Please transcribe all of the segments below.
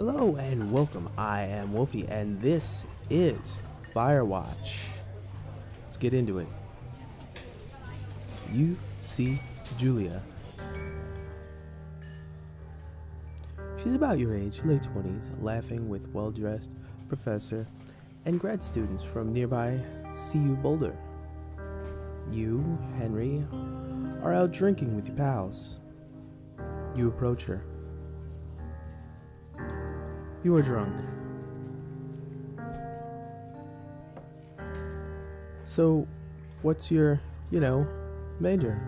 Hello and welcome. I am Wolfie and this is Firewatch. Let's get into it. You see Julia. She's about your age, late 20s, laughing with well-dressed professor and grad students from nearby CU Boulder. You, Henry, are out drinking with your pals. You approach her. You are drunk. So, what's your, major?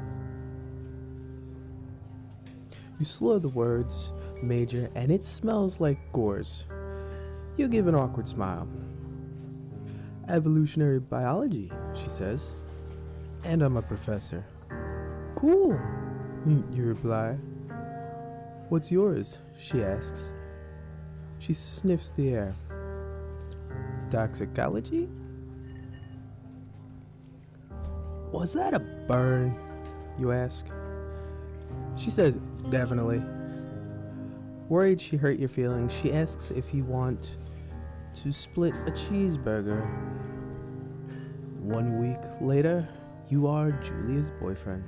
You slur the words, major, and it smells like gores. You give an awkward smile. Evolutionary biology, she says. And I'm a professor. Cool, you reply. What's yours? She asks. She sniffs the air. Toxicology? Was that a burn? You ask. She says, definitely. Worried she hurt your feelings, she asks if you want to split a cheeseburger. 1 week later, you are Julia's boyfriend.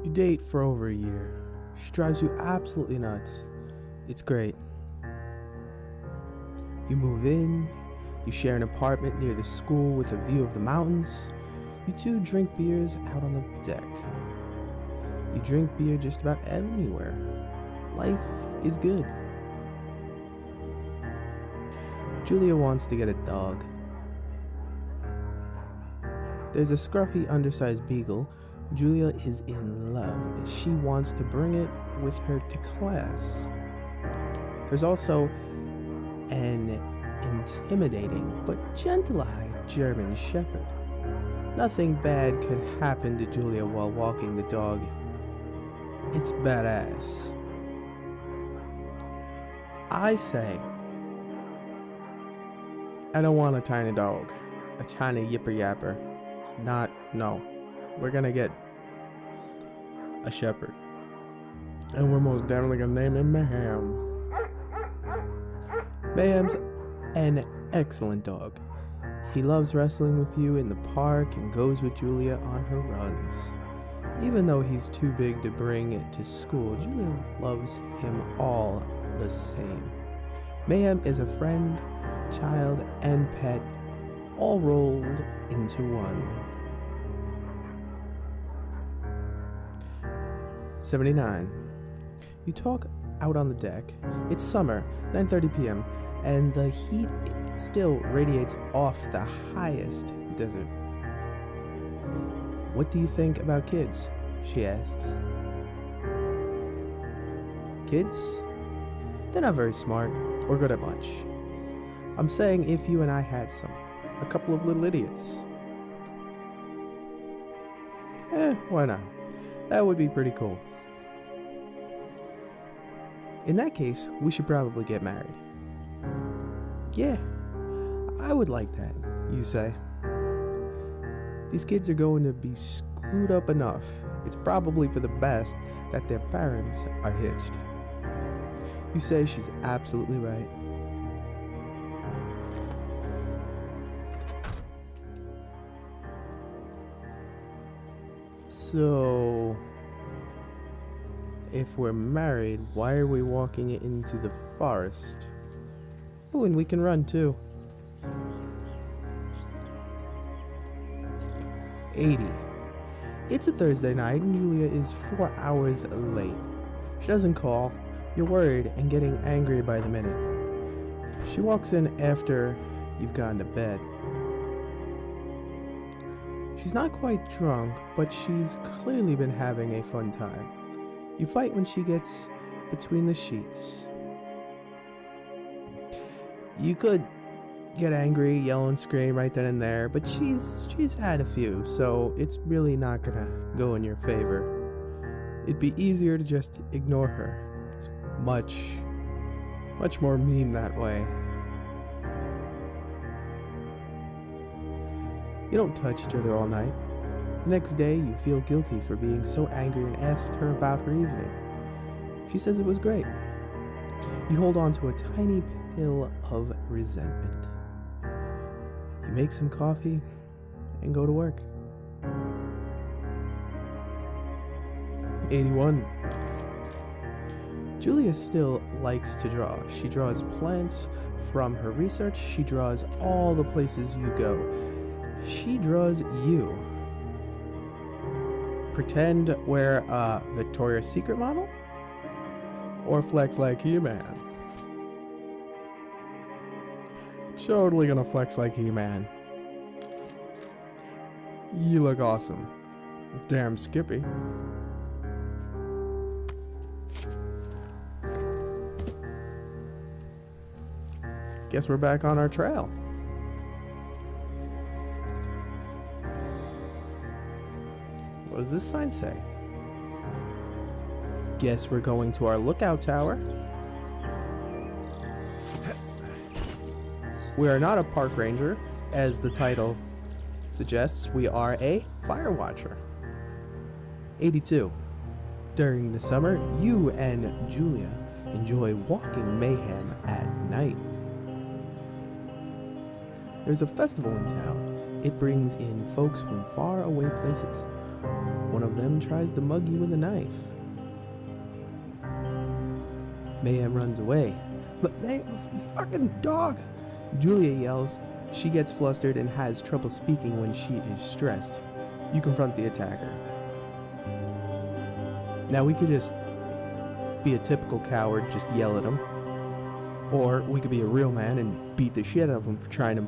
You date for over a year. She drives you absolutely nuts. It's great. You move in, you share an apartment near the school with a view of the mountains. You two drink beers out on the deck. You drink beer just about anywhere. Life is good. Julia wants to get a dog. There's a scruffy, undersized beagle. Julia is in love. She wants to bring it with her to class. There's also an intimidating but gentle-eyed German shepherd. Nothing bad could happen to Julia while walking the dog. It's badass. I say, I don't want a tiny dog, a tiny yipper yapper. It's not, no. We're gonna get a shepherd. And we're most definitely gonna name him Mayhem. Mayhem's an excellent dog. He loves wrestling with you in the park and goes with Julia on her runs. Even though he's too big to bring it to school, Julia loves him all the same. Mayhem is a friend, child, and pet all rolled into one. 79. You talk out on the deck. It's summer, 9:30 p.m., and the heat still radiates off the highest desert. What do you think about kids? She asks. Kids? They're not very smart or good at much. I'm saying if you and I had some. A couple of little idiots. Why not? That would be pretty cool. In that case, we should probably get married. Yeah, I would like that, you say. These kids are going to be screwed up enough. It's probably for the best that their parents are hitched. You say she's absolutely right. So, if we're married, why are we walking into the forest? Oh, and we can run too. 80. It's a Thursday night and Julia is 4 hours late. She doesn't call. You're worried and getting angry by the minute. She walks in after you've gone to bed. She's not quite drunk, but she's clearly been having a fun time. You fight when she gets between the sheets. You could get angry, yell and scream right then and there, but she's had a few, so it's really not gonna go in your favor. It'd be easier to just ignore her. It's much more mean that way. You don't touch each other all night. The next day, you feel guilty for being so angry and ask her about her evening. She says it was great. You hold on to a tiny pill of resentment. You make some coffee and go to work. 81. Julia still likes to draw. She draws plants from her research. She draws all the places you go. She draws you. Pretend wear a Victoria's Secret model? Or flex like He-Man? Totally gonna flex like He-Man. You look awesome. Damn Skippy. Guess we're back on our trail. What does this sign say? Guess we're going to our lookout tower. We are not a park ranger, as the title suggests. We are a Firewatcher. 82. During the summer, you and Julia enjoy walking mayhem at night. There's a festival in town. It brings in folks from far away places. One of them tries to mug you with a knife. Mayhem runs away. But fucking dog! Julia yells. She gets flustered and has trouble speaking when she is stressed. You confront the attacker. Now we could just be a typical coward, just yell at him. Or we could be a real man and beat the shit out of him for trying to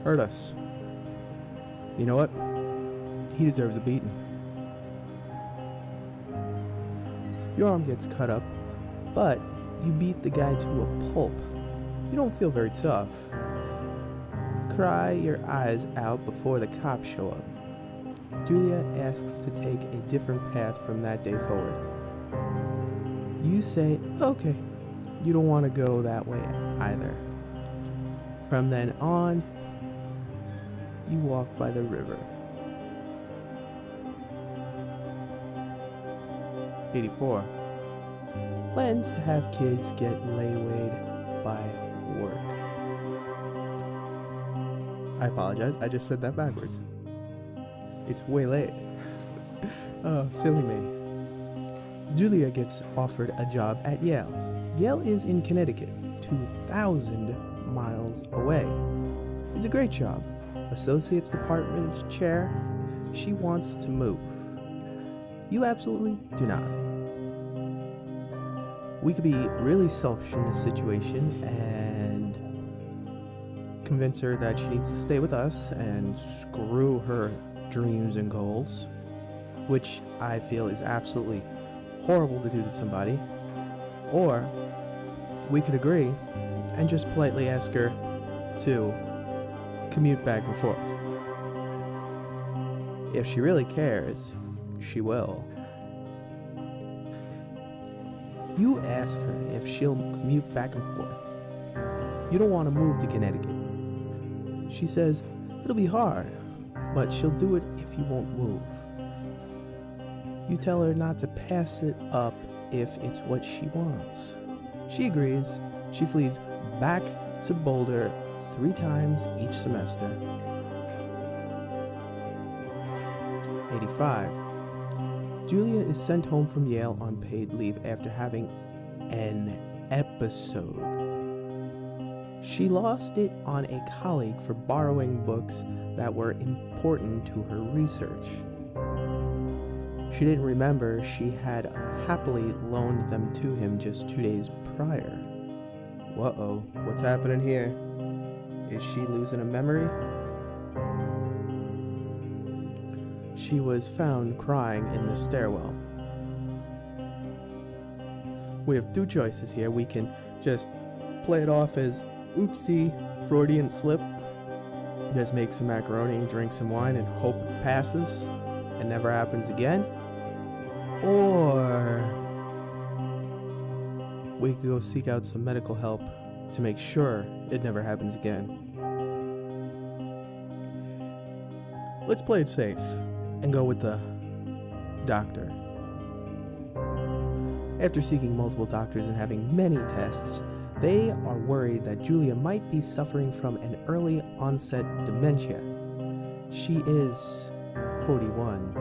hurt us. You know what? He deserves a beating. Your arm gets cut up, but you beat the guy to a pulp. You don't feel very tough. You cry your eyes out before the cops show up. Julia asks to take a different path from that day forward. You say, okay, you don't want to go that way either. From then on, you walk by the river. 84. Plans to have kids get laywayed by work. I apologize, I just said that backwards. It's way late. Oh, silly me. Julia gets offered a job at Yale. Yale is in Connecticut, 2,000 miles away. It's a great job. Associate's department's chair. She wants to move. You absolutely do not. We could be really selfish in this situation and convince her that she needs to stay with us and screw her dreams and goals, which I feel is absolutely horrible to do to somebody. Or we could agree and just politely ask her to commute back and forth. If she really cares, she will. You ask her if she'll commute back and forth. You don't want to move to Connecticut. She says it'll be hard, but she'll do it if you won't move. You tell her not to pass it up if it's what she wants. She agrees. She flees back to Boulder 3 times each semester. 85. Julia is sent home from Yale on paid leave after having an episode. She lost it on a colleague for borrowing books that were important to her research. She didn't remember she had happily loaned them to him just 2 days prior. Uh-oh, what's happening here? Is she losing a memory? She was found crying in the stairwell. We have 2 choices here. We can just play it off as oopsie Freudian slip. Just make some macaroni, drink some wine, and hope it passes and never happens again. Or we could go seek out some medical help to make sure it never happens again. Let's play it safe and go with the doctor. After seeking multiple doctors and having many tests, they are worried that Julia might be suffering from an early onset dementia. She is 41.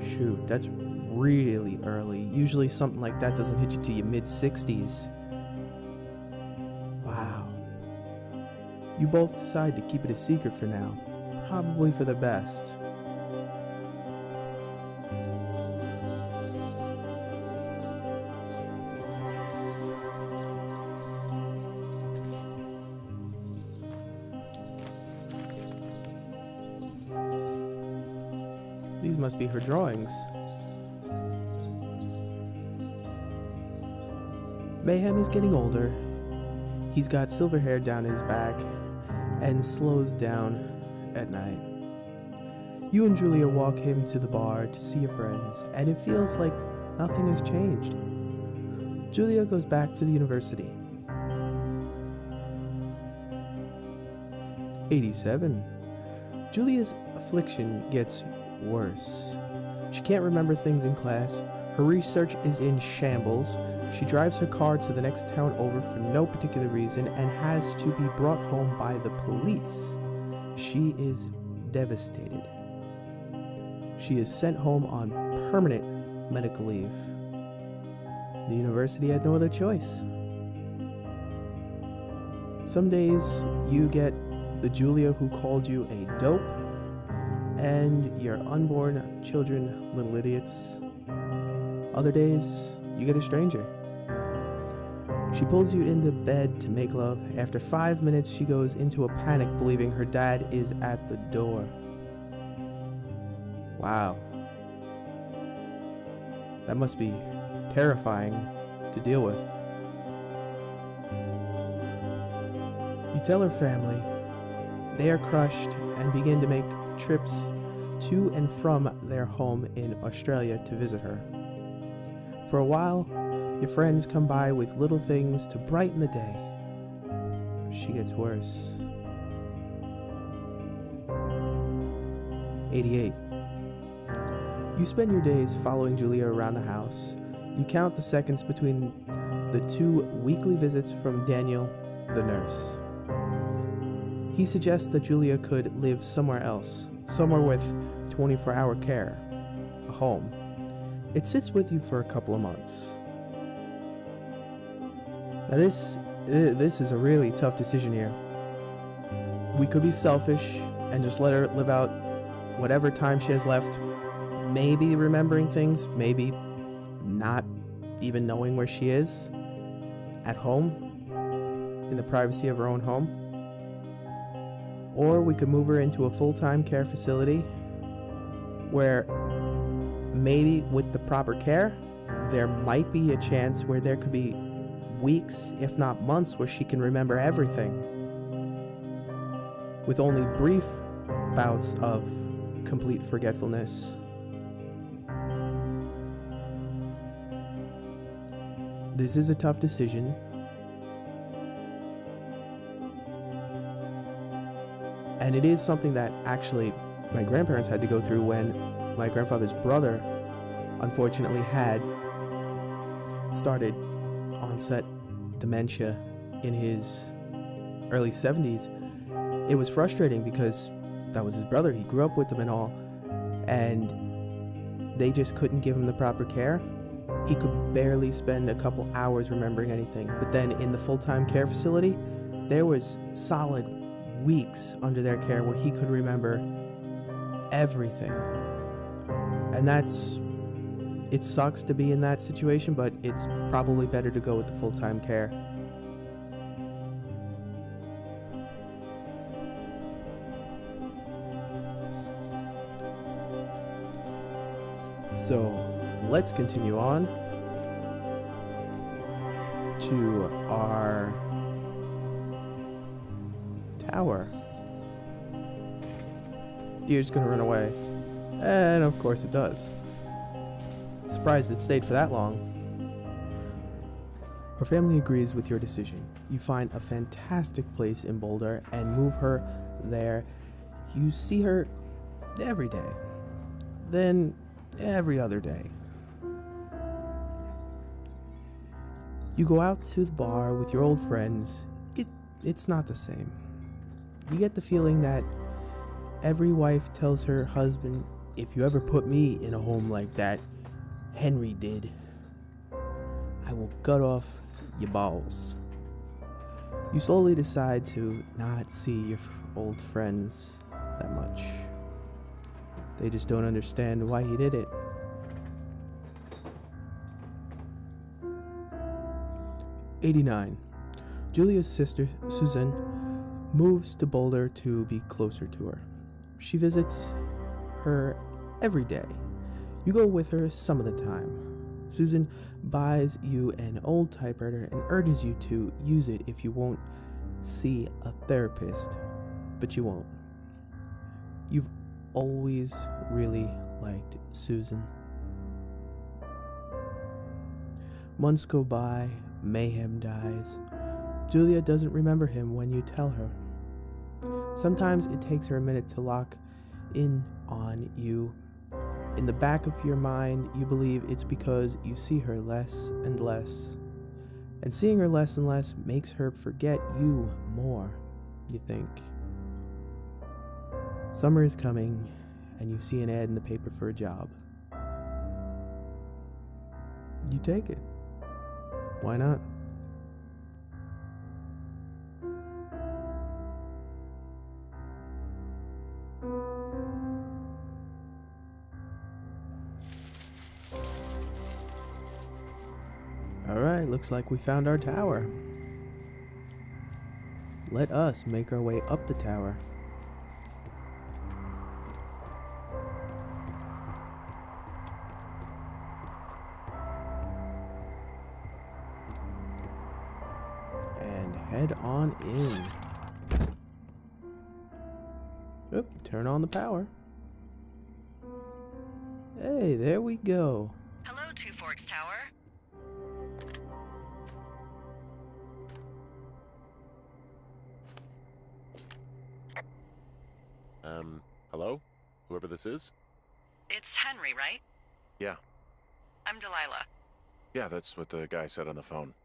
Shoot, that's really early. Usually something like that doesn't hit you till your mid-60s. Wow. You both decide to keep it a secret for now, probably for the best. These must be her drawings. Mayhem is getting older. He's got silver hair down his back and slows down at night. You and Julia walk him to the bar to see your friends, and it feels like nothing has changed. Julia goes back to the university. 87. Julia's affliction gets worse. She can't remember things in class. Her research is in shambles. She drives her car to the next town over for no particular reason and has to be brought home by the police. She is devastated. She is sent home on permanent medical leave. The university had no other choice. Some days you get the Julia who called you a dope, and your unborn children little idiots. Other days, you get a stranger. She pulls you into bed to make love. After 5 minutes, she goes into a panic, believing her dad is at the door. Wow. That must be terrifying to deal with. You tell her family. They are crushed and begin to make trips to and from their home in Australia to visit her. For a while, your friends come by with little things to brighten the day. She gets worse. 88. You spend your days following Julia around the house. You count the seconds between the 2 weekly visits from Daniel, the nurse. He suggests that Julia could live somewhere else, somewhere with 24-hour care, a home. It sits with you for a couple of months. Now this is a really tough decision here. We could be selfish and just let her live out whatever time she has left, maybe remembering things, maybe not even knowing where she is, at home, in the privacy of her own home. Or we could move her into a full-time care facility where maybe with the proper care, there might be a chance where there could be weeks, if not months, where she can remember everything, with only brief bouts of complete forgetfulness. This is a tough decision. And it is something that actually my grandparents had to go through when my grandfather's brother unfortunately had started onset dementia in his early 70s. It was frustrating because that was his brother. He grew up with him and all, and they just couldn't give him the proper care. He could barely spend a couple hours remembering anything. But then in the full-time care facility, there was solid weeks under their care where he could remember everything. And it sucks to be in that situation, but it's probably better to go with the full-time care. So let's continue on to our tower. Deer's gonna run away. And of course it does. Surprised it stayed for that long. Her family agrees with your decision. You find a fantastic place in Boulder and move her there. You see her every day. Then every other day. You go out to the bar with your old friends. It's not the same. You get the feeling that every wife tells her husband, if you ever put me in a home like that Henry did, I will cut off your balls. You slowly decide to not see your old friends that much. They just don't understand why he did it. '89. Julia's sister, Susan, moves to Boulder to be closer to her. She visits her every day. You go with her some of the time. Susan buys you an old typewriter and urges you to use it if you won't see a therapist, but you won't. You've always really liked Susan. Months go by, mayhem dies. Julia doesn't remember him when you tell her. Sometimes it takes her a minute to lock in on you. In the back of your mind, you believe it's because you see her less and less. And seeing her less and less makes her forget you more, you think. Summer is coming, and you see an ad in the paper for a job. You take it. Why not? Alright, looks like we found our tower. Let us make our way up the tower. And head on in. Oop, turn on the power. Hey, there we go. Hello, Two Forks Tower. Hello? Whoever this is? It's Henry, right? Yeah. I'm Delilah. Yeah, that's what the guy said on the phone.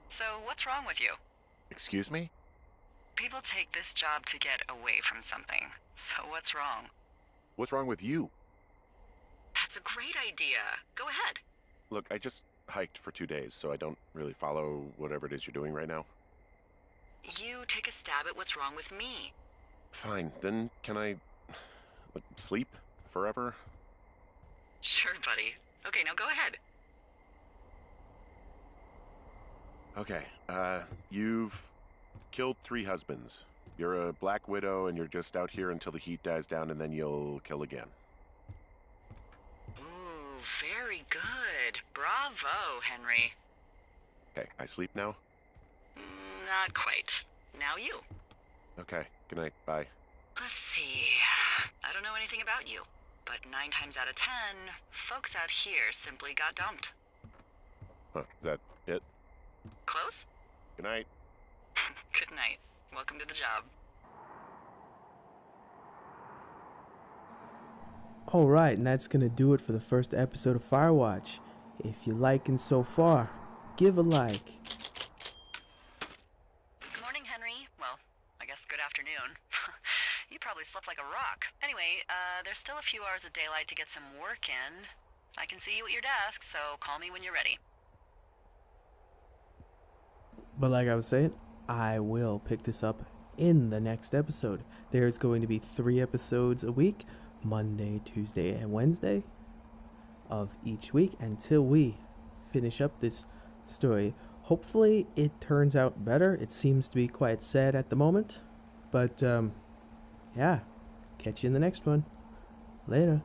So, what's wrong with you? Excuse me? People take this job to get away from something. So, what's wrong? What's wrong with you? That's a great idea. Go ahead. Look, I just hiked for 2 days, so I don't really follow whatever it is you're doing right now. You take a stab at what's wrong with me. Fine, then can I, sleep forever? Sure, buddy. Okay, now go ahead. Okay, you've killed 3 husbands. You're a black widow and you're just out here until the heat dies down and then you'll kill again. Ooh, very good. Bravo, Henry. Okay, I sleep now? Not quite. Now you. Okay, good night, bye. Let's see. I don't know anything about you, but 9 times out of 10, folks out here simply got dumped. Huh, is that it? Close? Good night. Good night. Welcome to the job. Alright, and that's gonna do it for the first episode of Firewatch. If you're liking so far, give a like. Morning, Henry. Well, I guess good afternoon. You probably slept like a rock. Anyway, there's still a few hours of daylight to get some work in. I can see you at your desk, so call me when you're ready. But like I was saying, I will pick this up in the next episode. There's going to be 3 episodes a week, Monday, Tuesday, and Wednesday of each week until we finish up this story. Hopefully it turns out better. It seems to be quite sad at the moment. But, yeah. Catch you in the next one. Later.